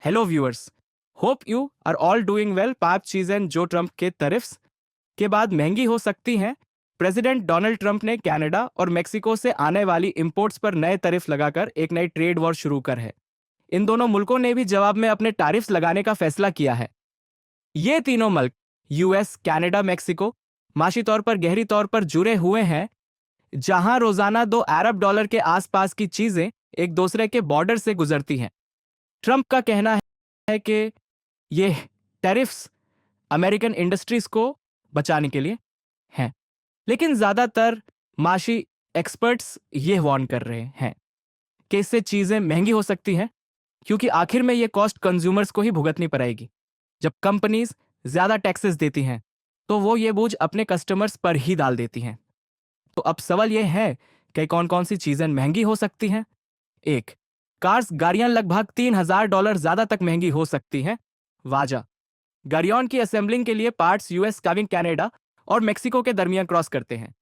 Hello viewers, hope you are all doing well. 5 चीजें जो Trump के टैरिफ्स के बाद महंगी हो सकती हैं। प्रेसिडेंट डोनाल्ड ट्रंप ने कनाडा और मेक्सिको से आने वाली इंपोर्ट्स पर नए टैरिफ लगाकर एक नई ट्रेड वॉर शुरू कर है। इन दोनों मुल्कों ने भी जवाब में अपने टैरिफ्स लगाने का फैसला किया है। ये तीनों मुल्क यूएस, कनाडा, मेक्सिको माशी तौर पर गहरी तौर पर जुड़े हुए हैं, जहां रोजाना 2 अरब डॉलर के आसपास की चीजें एक दूसरे के बॉर्डर से गुजरती हैं। ट्रंप का कहना है कि ये टैरिफ्स अमेरिकन इंडस्ट्रीज को बचाने के लिए हैं, लेकिन ज्यादातर माशी एक्सपर्ट्स ये वार्न कर रहे हैं कि इससे चीजें महंगी हो सकती हैं, क्योंकि आखिर में ये कॉस्ट कंज्यूमर्स को ही भुगतनी पड़ेगी। जब कंपनीज ज्यादा टैक्सेस देती हैं तो वो ये बोझ अपने कस्टमर्स पर ही डाल देती हैं। तो अब सवाल यह है कि कौन कौन सी चीजें महंगी हो सकती हैं। एक, कार्स, गाड़ियां लगभग $3,000 ज्यादा तक महंगी हो सकती हैं। वाजा, गाड़ियों की असेंबलिंग के लिए पार्ट्स यूएस, कनाडा और मेक्सिको के दरमियान क्रॉस करते हैं।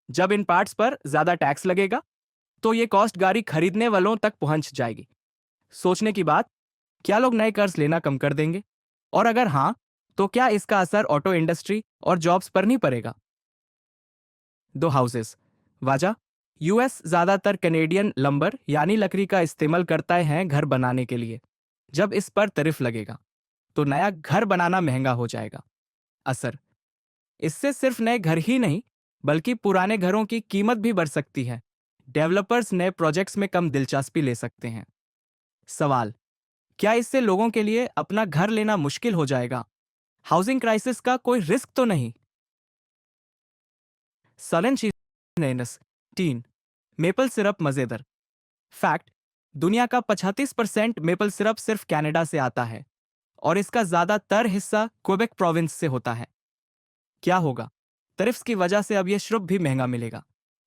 जब इन पार्ट्स पर ज्यादा टैक्स लगेगा तो ये कॉस्ट गाड़ी खरीदने वालों तक पहुंच जाएगी। सोचने की बात, क्या लोग नए कार्स लेना कम कर देंगे? और अगर हां, तो क्या इसका असर ऑटो इंडस्ट्री और जॉब्स पर नहीं पड़ेगा? दो, हाउसेस। वाजा, यूएस ज्यादातर कैनेडियन लंबर यानी लकड़ी का इस्तेमाल करता है घर बनाने के लिए। जब इस पर टैरिफ लगेगा तो नया घर बनाना महंगा हो जाएगा। असर, इससे सिर्फ नए घर ही नहीं बल्कि पुराने घरों की कीमत भी बढ़ सकती है। डेवलपर्स नए प्रोजेक्ट्स में कम दिलचस्पी ले सकते हैं। सवाल, क्या इससे लोगों के लिए अपना घर लेना मुश्किल हो जाएगा? हाउसिंग क्राइसिस का कोई रिस्क तो नहीं? सलन चीज 3, मेपल सिरप मजेदार फैक्ट, दुनिया का 35% मेपल सिरप सिर्फ कनाडा से आता है और इसका ज्यादातर हिस्सा क्वेबेक प्रोविंस से होता है। क्या होगा? टैरिफ्स की वजह से अब यह सिरप भी महंगा मिलेगा।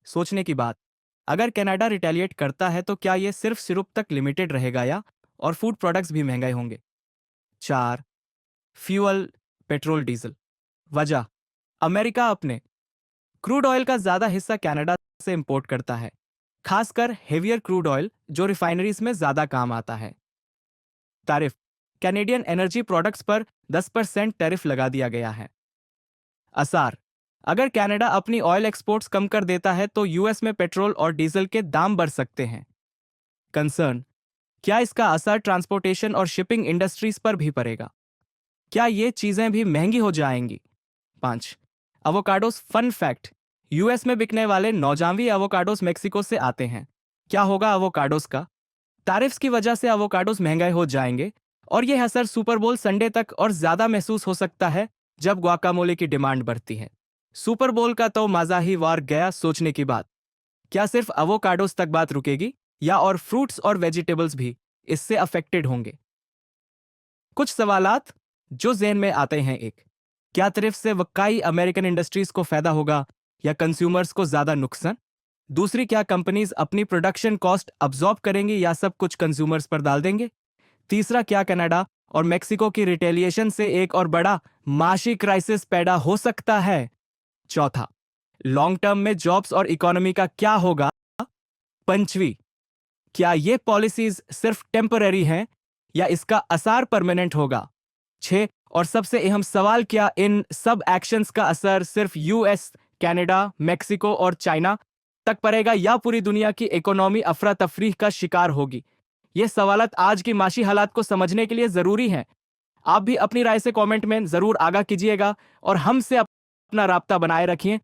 सोचने की बात, अगर कनाडा रिटेलिएट करता है तो क्या यह सिर्फ सिरप तक लिमिटेड रहेगा या और फूड प्रोडक्ट्स भी महंगे होंगे? 4, फ्यूअल, पेट्रोल, डीजल। वजह, अमेरिका अपने क्रूड ऑयल का ज्यादा हिस्सा कनाडा से इंपोर्ट करता है, खासकर हेवियर क्रूड ऑयल जो रिफाइनरीज में ज्यादा काम आता है। टैरिफ, कैनेडियन एनर्जी प्रोडक्ट्स पर 10% टैरिफ लगा दिया गया है। असर, अगर कनाडा अपनी ऑयल एक्सपोर्ट्स कम कर देता है तो यूएस में पेट्रोल और डीजल के दाम बढ़ सकते हैं। कंसर्न, क्या इसका असर ट्रांसपोर्टेशन और शिपिंग इंडस्ट्रीज पर भी पड़ेगा? क्या ये चीजें भी महंगी हो जाएंगी? 5, एवोकाडोस। फन फैक्ट, यूएस में बिकने वाले 99 एवोकाडोस मेक्सिको से आते हैं। क्या होगा एवोकाडोस का? टैरिफ्स की वजह से एवोकाडोस महंगे हो जाएंगे और यह असर सुपर बोल संडे तक और ज्यादा महसूस हो सकता है जब गुआकामोले की डिमांड बढ़ती है। सुपर बोल का तो मजा ही वार गया। सोचने की बात, क्या सिर्फ एवोकाडोस तक बात रुकेगी या और फ्रूट्स और वेजिटेबल्स भी इससे अफेक्टेड होंगे? कुछ सवालात जो ज़हन में आते हैं। एक, क्या टैरिफ से वाकई अमेरिकन इंडस्ट्रीज को फायदा होगा या कंज्यूमर्स को ज्यादा नुकसान? दूसरी, क्या कंपनीज अपनी प्रोडक्शन कॉस्ट अब्सॉर्ब करेंगी या सब कुछ कंज्यूमर्स पर डाल देंगे? तीसरा, क्या कनाडा और मेक्सिको की रिटेलिएशन से एक और बड़ा माशी क्राइसिस पैदा हो सकता है? चौथा, लॉन्ग टर्म में जॉब्स और इकोनॉमी का क्या होगा? पंचवी, क्या ये पॉलिसीज सिर्फ टेम्पररी हैं या इसका असर परमानेंट होगा? 6, और सबसे अहम सवाल, क्या इन सब एक्शंस का असर सिर्फ यूएस, कनाडा, मेक्सिको और चाइना तक पड़ेगा या पूरी दुनिया की इकोनॉमी अफरा तफरी का शिकार होगी? ये सवालात आज की माशी हालात को समझने के लिए जरूरी हैं। आप भी अपनी राय से कमेंट में जरूर आगाह कीजिएगा और हमसे अपना राब्ता बनाए रखिए